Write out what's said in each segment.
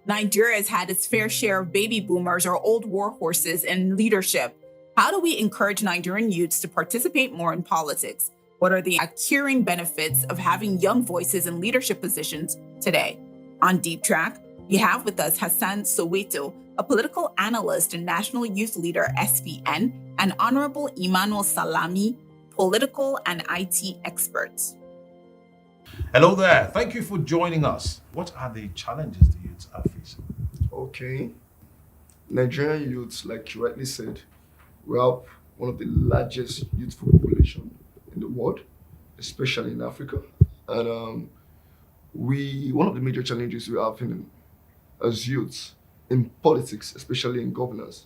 Nigeria has had its fair share of baby boomers or old war horses in leadership. How do we encourage Nigerian youths to participate more in politics? What are the accruing benefits of having young voices in leadership positions today? On Deep Track, we have with us Hassan Soweto, a political analyst and national youth leader SVN, and Honorable Emmanuel Salami, political and IT experts. Hello there. Thank you for joining us. What are the challenges the youths are facing? Okay. Nigerian youths, like you rightly said, we have one of the largest youthful population in the world, especially in Africa. And one of the major challenges we have as youths in politics, especially in governance,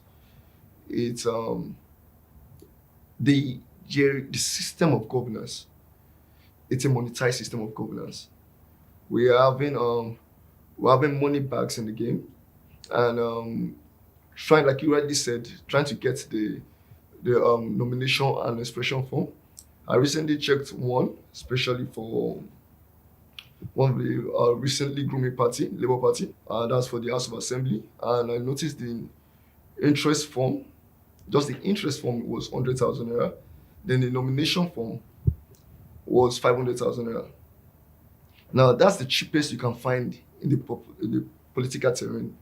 it's the system of governance. It's a monetized system of governance. We're having money bags in the game, and trying, like you rightly said, trying to get the nomination and expression form. I recently checked one, especially for one of the recently grooming party, Labour Party. That's for the House of Assembly, and I noticed the interest form. Just the interest form was 100,000 naira. Then the nomination form was 500,000 naira. Now that's the cheapest you can find in the political terrain.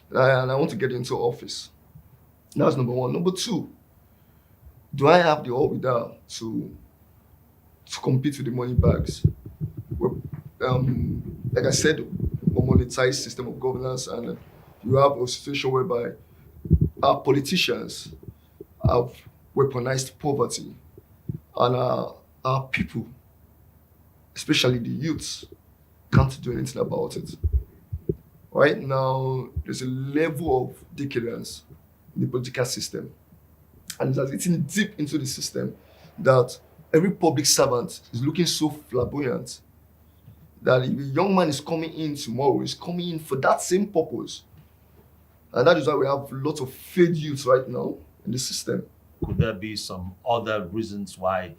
And I want to get into office. That's number one. Number two, do I have the all without to compete with the money bags? Well, like I said, a monetized system of governance, and you have a situation whereby our politicians have weaponized poverty, and our people, especially the youths, can't do anything about it. Right now, there's a level of decadence in the political system, and it has eaten deep into the system that every public servant is looking so flamboyant that if a young man is coming in tomorrow, he's coming in for that same purpose. And that is why we have lots of failed youths right now in the system. Could there be some other reasons why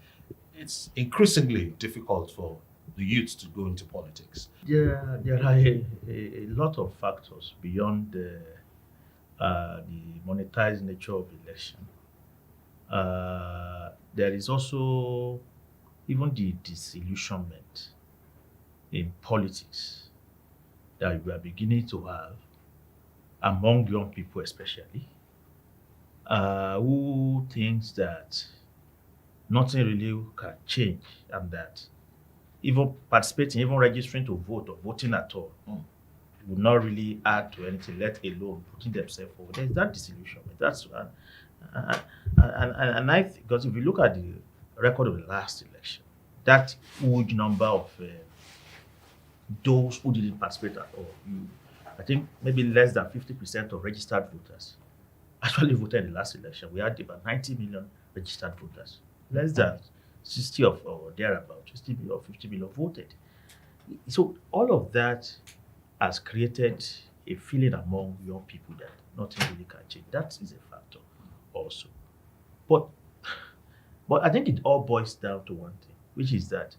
it's increasingly difficult for the youth to go into politics? There are a lot of factors beyond the monetized nature of election. There is also even the disillusionment in politics that we are beginning to have among young people, especially, who thinks that nothing really can change, and that even participating, even registering to vote or voting at all would not really add to anything, let alone putting themselves forward. There's that disillusionment. And because if you look at the record of the last election, that huge number of those who didn't participate at all, I think maybe less than 50% of registered voters actually voted in the last election. We had about 90 million registered voters. Less than 60 or thereabout, 60 million or 50 million voted. So all of that has created a feeling among young people that nothing really can change. That is a factor also. But I think it all boils down to one thing, which is that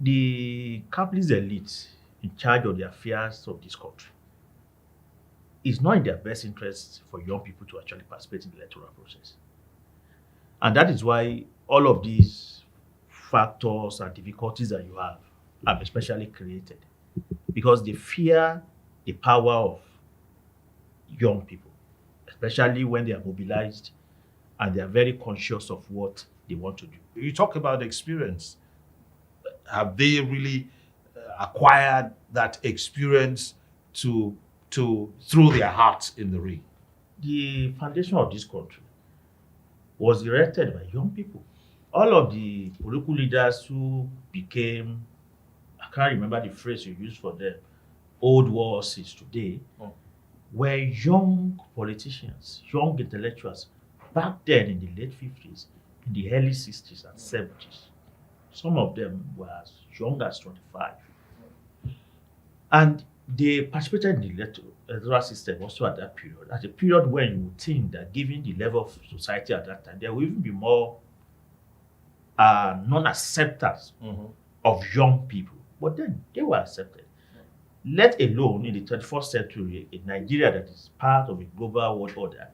the capitalist elite in charge of the affairs of this country, it's not in their best interest for young people to actually participate in the electoral process. And that is why all of these factors and difficulties that you have especially created, because they fear the power of young people, especially when they are mobilized and they are very conscious of what they want to do. You talk about experience. Have they really acquired that experience to throw their hearts in the ring? The foundation of this country was erected by young people. All of the political leaders who became, I can't remember the phrase you used for them, old war horses today, were young politicians, young intellectuals, back then in the late 50s, in the early 60s and 70s. Some of them were as young as 25. And they participated in the electoral system also at that period, at a period when you would think that given the level of society at that time, there will even be more non-acceptance of young people. But then they were accepted. let alone in the 21st century, in Nigeria that is part of a global world order,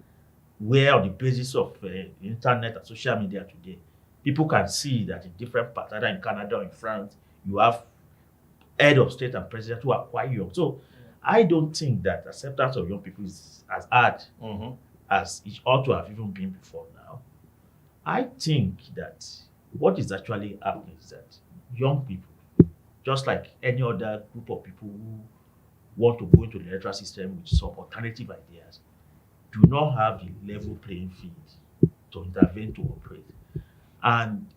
where on the basis of internet and social media today, people can see that in different parts, either in Canada or in France, you have head of state and president who are quite young. So I don't think that acceptance of young people is as hard as it ought to have even been before now. I think that what is actually happening is that young people, just like any other group of people who want to go into the electoral system with some alternative ideas, do not have the level playing field to intervene to operate. And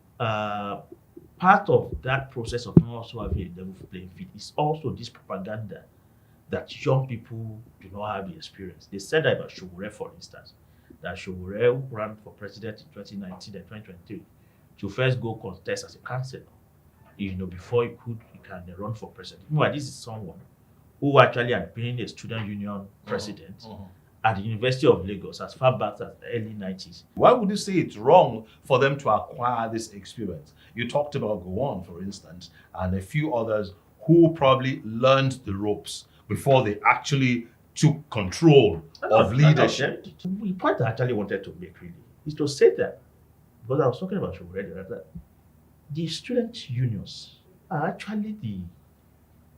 part of that process of not also having a level playing field is also this propaganda that young people do not have the experience. They said that about Shogure, for instance, that Shogure ran for president in 2019 and 2023 to first go contest as a councillor, before he can run for president. Meanwhile, this is someone who actually had been a student union president at the University of Lagos as far back as the early 90s. Why would you say it's wrong for them to acquire this experience? You talked about Gowon, for instance, and a few others who probably learned the ropes before they actually took control of leadership. The point I actually wanted to make really is to say that, because I was talking about already, that the student unions are actually the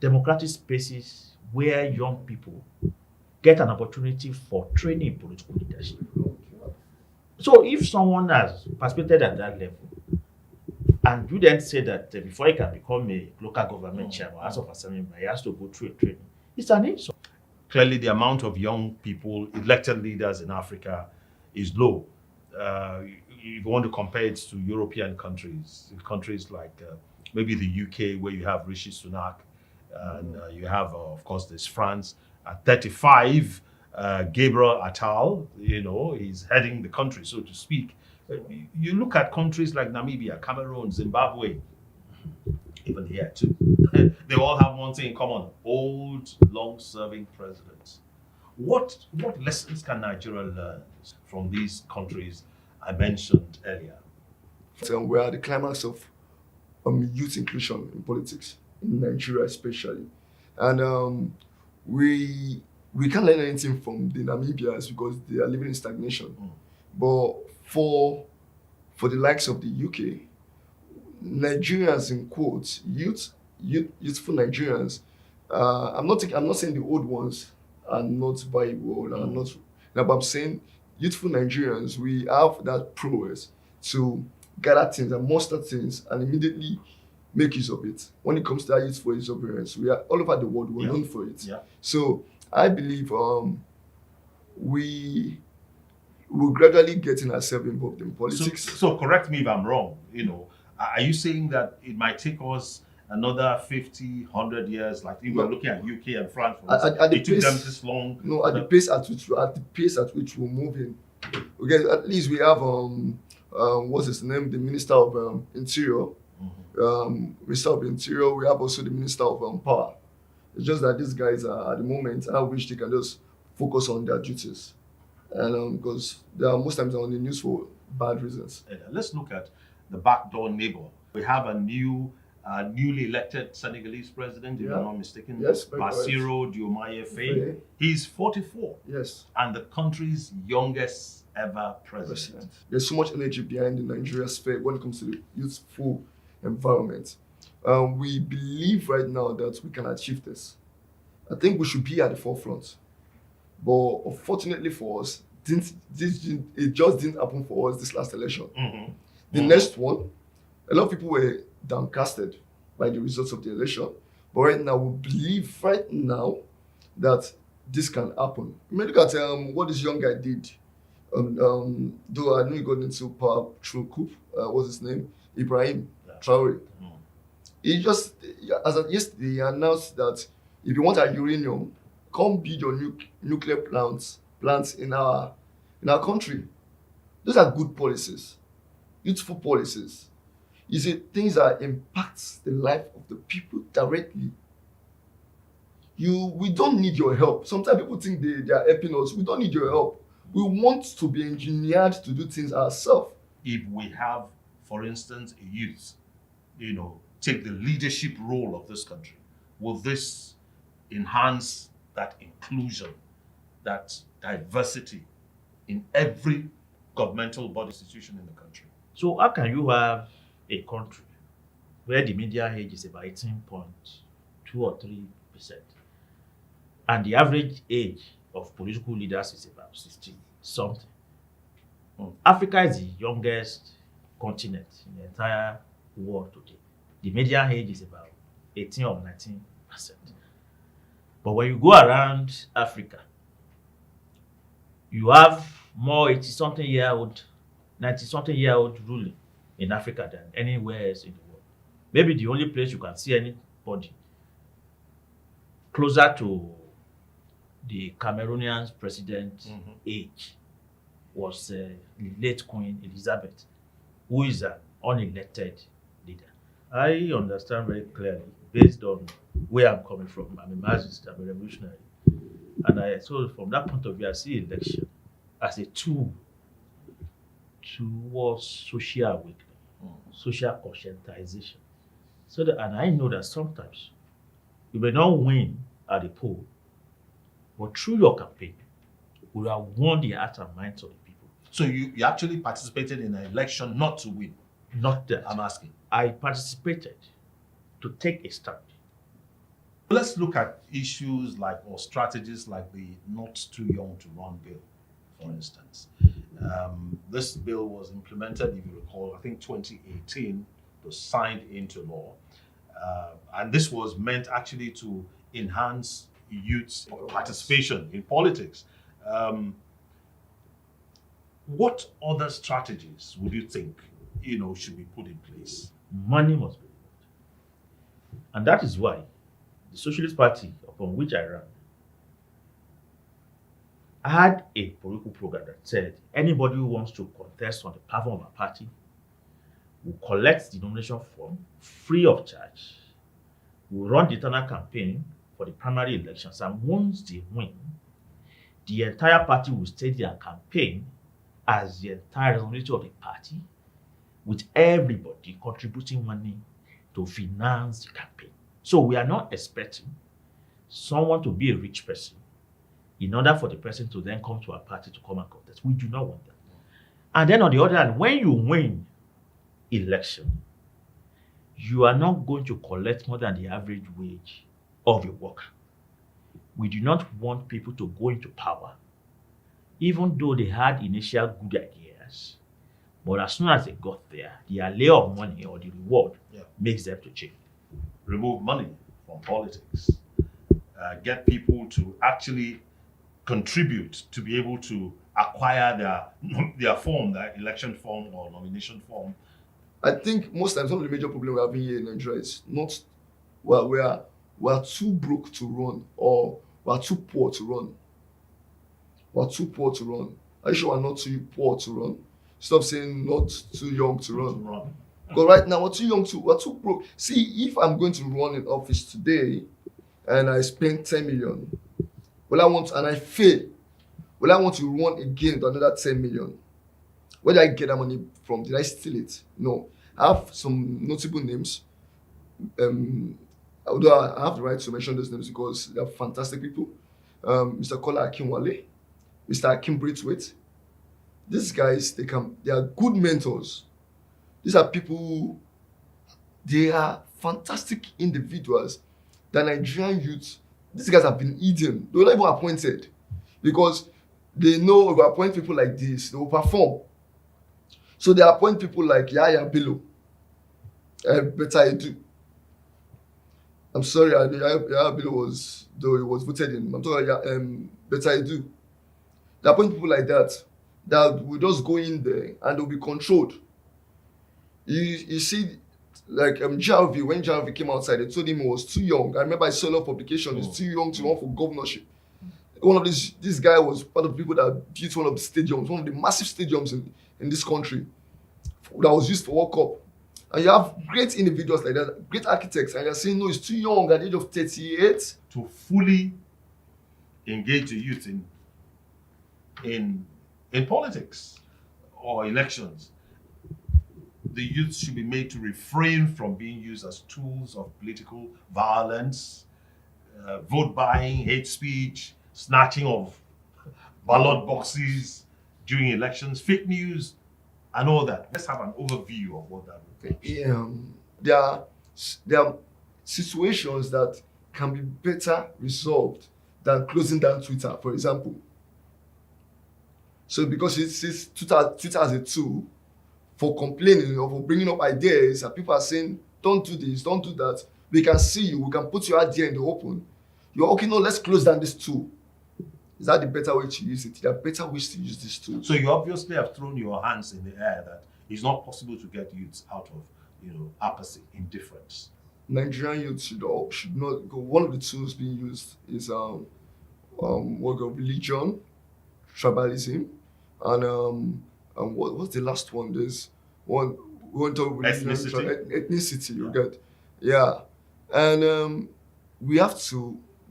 democratic spaces where young people get an opportunity for training in political leadership. So if someone has participated at that level, and you then say that before he can become a local government chairman or House of Assembly, he has to go through a training, it's an insult. Clearly, the amount of young people, elected leaders in Africa is low. If you want to compare it to European countries like maybe the UK, where you have Rishi Sunak, and you have, of course, there's France. At 35, Gabriel Attal, he's heading the country, so to speak. You look at countries like Namibia, Cameroon, Zimbabwe, even here too. They all have one thing in common: old, long-serving presidents. What lessons can Nigeria learn from these countries I mentioned earlier? We're at the climax of youth inclusion in politics, in Nigeria especially. And we can't learn anything from the Namibians because they are living in stagnation. But for the likes of the UK, Nigerians, in quotes, youthful Nigerians, I'm not saying the old ones are not viable, are not. No, but I'm saying youthful Nigerians, we have that prowess to gather things and muster things and immediately make use of it. When it comes to that youthful exuberance, we are all over the world, we're known for it. So I believe we will gradually getting ourselves involved in politics. So correct me if I'm wrong. Are you saying that it might take us another 50, 100 years? Like if we're looking at UK and France, it took them this long. No, at the pace at which we're moving. Okay, at least we have what's his name? The Minister of Interior. Minister of Interior. We have also the Minister of Power. It's just that these guys are at the moment, I wish they can just focus on their duties, and because they are most times on the news for bad reasons. Let's look at the backdoor neighbor. We have a newly elected Senegalese president, if I'm not mistaken, yes, Bassirou Diomaye Faye. He's 44. Yes. And the country's youngest ever president. There's so much energy behind the Nigeria sphere when it comes to the youthful environment. We believe right now that we can achieve this. I think we should be at the forefront. But unfortunately for us, it just didn't happen for us this last election. The next one, a lot of people were downcasted by the results of the election. But right now, we believe right now that this can happen. You may look at what this young guy did. Though I know he got into power through coup. What's his name? Ibrahim Traore. He just, as of yesterday, he announced that if you want a uranium, come build your nuclear plants in our country. Those are good policies, youthful policies. You see, things that impact the life of the people directly. We don't need your help. Sometimes people think they are helping us. We don't need your help. We want to be engineered to do things ourselves. If we have, for instance, a youth, take the leadership role of this country, will this enhance that inclusion, that diversity in every governmental body institution in the country? So how can you have a country where the median age is about 18.2 or 3%, and the average age of political leaders is about 60 something? Africa is the youngest continent in the entire world today. The median age is about 18 or 19%. But when you go around Africa, you have more 80 something year old, 90 something year old ruling in Africa than anywhere else in the world. Maybe the only place you can see anybody closer to the Cameroonian president age was the late Queen Elizabeth, who is an unelected leader. I understand very clearly, based on where I'm coming from. I'm a Marxist, I'm a revolutionary. So from that point of view, I see election as a tool towards social awakening, social conscientization. And I know that sometimes you may not win at the poll, but through your campaign, you will have won the hearts and minds of the people. So you actually participated in an election not to win? Not that. I'm asking. I participated to take a stand. Let's look at issues or strategies like the Not Too Young to Run bill, for instance. This bill was implemented, if you recall, I think 2018, it was signed into law. And this was meant actually to enhance youth's participation in politics. What other strategies would you think, should be put in place? Money must be involved. And that is why the Socialist Party, upon which I ran, had a political program that said anybody who wants to contest on the platform of a party will collect the nomination form free of charge, will run the internal campaign for the primary elections, and once they win, the entire party will stage their campaign as the entire representative of the party, with everybody contributing money to finance the campaign. So we are not expecting someone to be a rich person in order for the person to then come to our party to come and contest. We do not want that. And then on the other hand, when you win election, you are not going to collect more than the average wage of a worker. We do not want people to go into power, even though they had initial good ideas. But as soon as they got there, the allay of money or the reward makes them to change. Remove money from politics. Get people to actually contribute to be able to acquire their form, their election form or nomination form. I think most times one of the major problems we're having here in Nigeria is not we are too broke to run, or we are too poor to run. We are too poor to run. Are you sure we're not too poor to run? Stop saying not too young to run. Because right now we're too broke. See, if I'm going to run in office today and I spend 10 million, and I fail, I want to run again with another 10 million. Where did I get that money from? Did I steal it? No. I have some notable names. Although I have the right to mention those names because they are fantastic people. Mr. Kola Akinwale, Mr. Akim Braithwaite. These guys, they are good mentors. These are people, they are fantastic individuals. The Nigerian youth, these guys have been eaten. They were not even appointed because they know if we appoint people like this, they will perform. So they appoint people like Yaya Bello, Better Edu. I'm sorry, Yaya Bello was voted in. I'm talking about Better Edu. They appoint people like that will just go in there and they'll be controlled. You see, like JRV, when JRV came outside, they told him he was too young. I remember I saw a lot of publications, he's too young to run for governorship. One of this guy was part of the people that built one of the stadiums, one of the massive stadiums in this country that was used for World Cup. And you have great individuals like that, great architects, and you're saying, no, he's too young at the age of 38. To fully engage the youth in politics or elections, the youth should be made to refrain from being used as tools of political violence, vote buying, hate speech, snatching of ballot boxes during elections, fake news, and all that. Let's have an overview of what that would be. There are situations that can be better resolved than closing down Twitter, for example. So because it sees Twitter as a tool for complaining or for bringing up ideas, and people are saying, don't do this, don't do that. We can see you, we can put your idea in the open. You're okay, no, let's close down this tool. Is that the better way to use it? There are better ways to use this tool. So you obviously have thrown your hands in the air that it's not possible to get youths out of, apathy, indifference. Nigerian youth should not go. One of the tools being used is religion, tribalism, and what's the last one? There's one we want to talk religion, ethnicity. You get, yeah, and we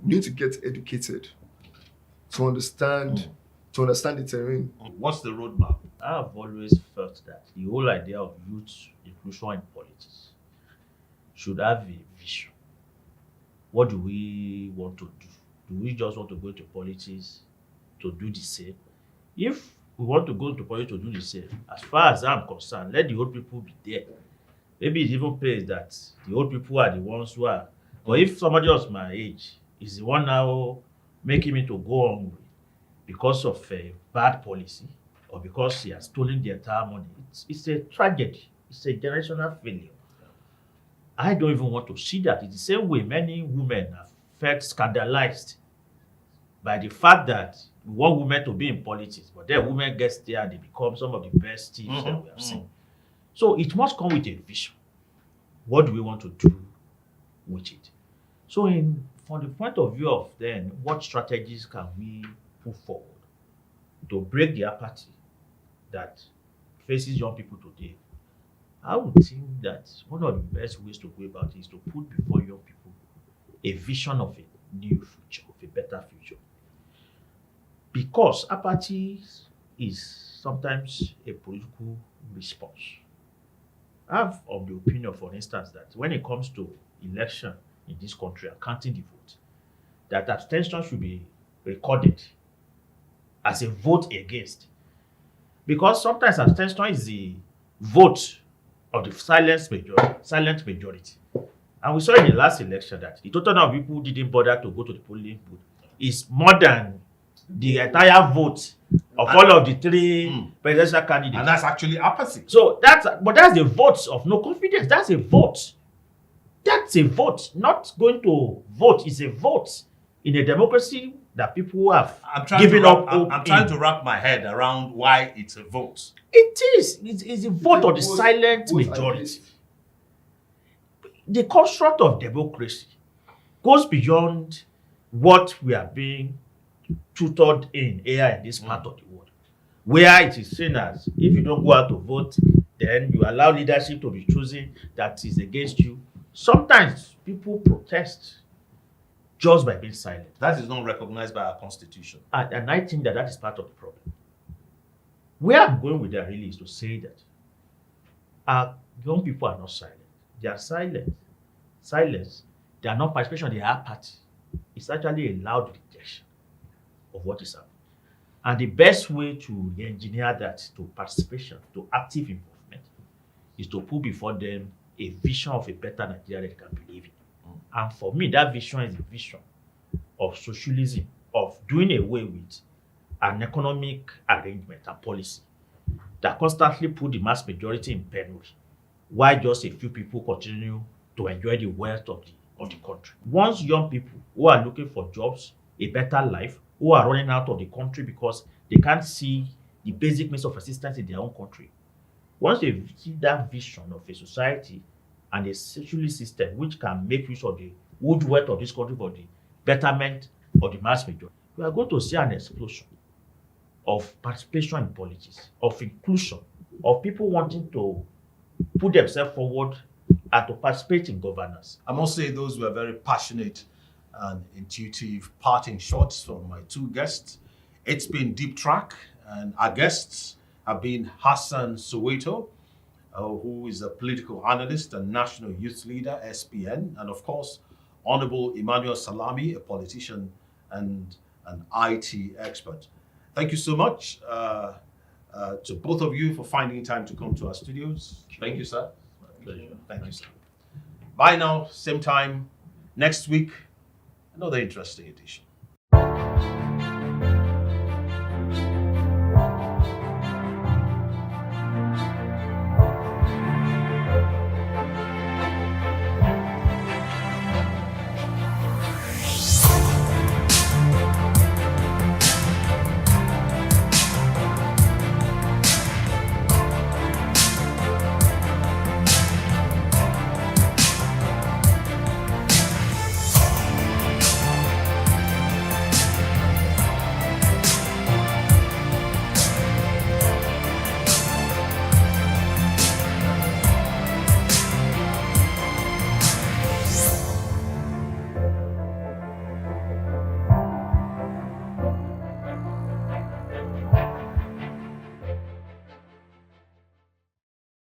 need to get educated to understand the terrain. What's the roadmap? I've always felt that the whole idea of youth inclusion in politics should have a vision. What do we want to do? Do we just want to go into politics to do the same? If we want to go into politics to do the same, as far as I'm concerned, let the old people be there. Maybe it even pays that the old people are the ones who are. But if somebody else my age is the one now making me to go hungry because of a bad policy or because he has stolen the entire money, it's a tragedy. It's a generational failure. I don't even want to see that. It's the same way many women have felt scandalized by the fact that we want women to be in politics, but then women get there and they become some of the best thieves that we have seen. So it must come with a vision. What do we want to do with it? So from the point of view of then, what strategies can we put forward to break the apathy that faces young people today? I would think that one of the best ways to go about it is to put before young people a vision of a new future, of a better future. Because apathy is sometimes a political response. I have of the opinion, for instance, that when it comes to election in this country and counting the vote, that abstention should be recorded as a vote against. Because sometimes abstention is the vote of the silent majority. And we saw in the last election that the total number of people who didn't bother to go to the polling booth is more than the entire vote of all of the three presidential candidates. And that's actually apathy. So that's the vote of no confidence. That's a vote. That's a vote. Not going to vote is a vote in a democracy that people have given up. I'm trying to wrap my head around why it's a vote. It is. It's a vote of the silent majority. The construct of democracy goes beyond what we are being tutored in here in this part of the world, where it is seen as if you don't go out to vote, then you allow leadership to be chosen that is against you. Sometimes people protest just by being silent. That is not recognized by our constitution. And I think that is part of the problem. Where I'm going with that really is to say that our young people are not silent. They are silent. Silence. They are not participation. They are apathy. It's actually a loud rejection of what is happening. And the best way to engineer that to participation, to active involvement, is to put before them a vision of a better Nigeria they can believe in. And for me, that vision is a vision of socialism, of doing away with an economic arrangement and policy that constantly put the mass majority in penury, while just a few people continue to enjoy the wealth of the country. Once young people who are looking for jobs, a better life, who are running out of the country because they can't see the basic means of existence in their own country, once they see that vision of a society and a socialist system which can make use of the wood wealth of this country for the betterment of the mass majority, we are going to see an explosion of participation in politics, of inclusion, of people wanting to put themselves forward and to participate in governance. I must say those were very passionate and intuitive parting shots from my two guests. It's been Deep Trac, and our guests have been Hassan Soweto, who is a political analyst and national youth leader, SPN, and of course, Honorable Emmanuel Salami, a politician and an IT expert. Thank you so much to both of you for finding time to come to our studios. Thank you, sir. Pleasure. Thank you, sir. Bye now, same time next week, another interesting edition.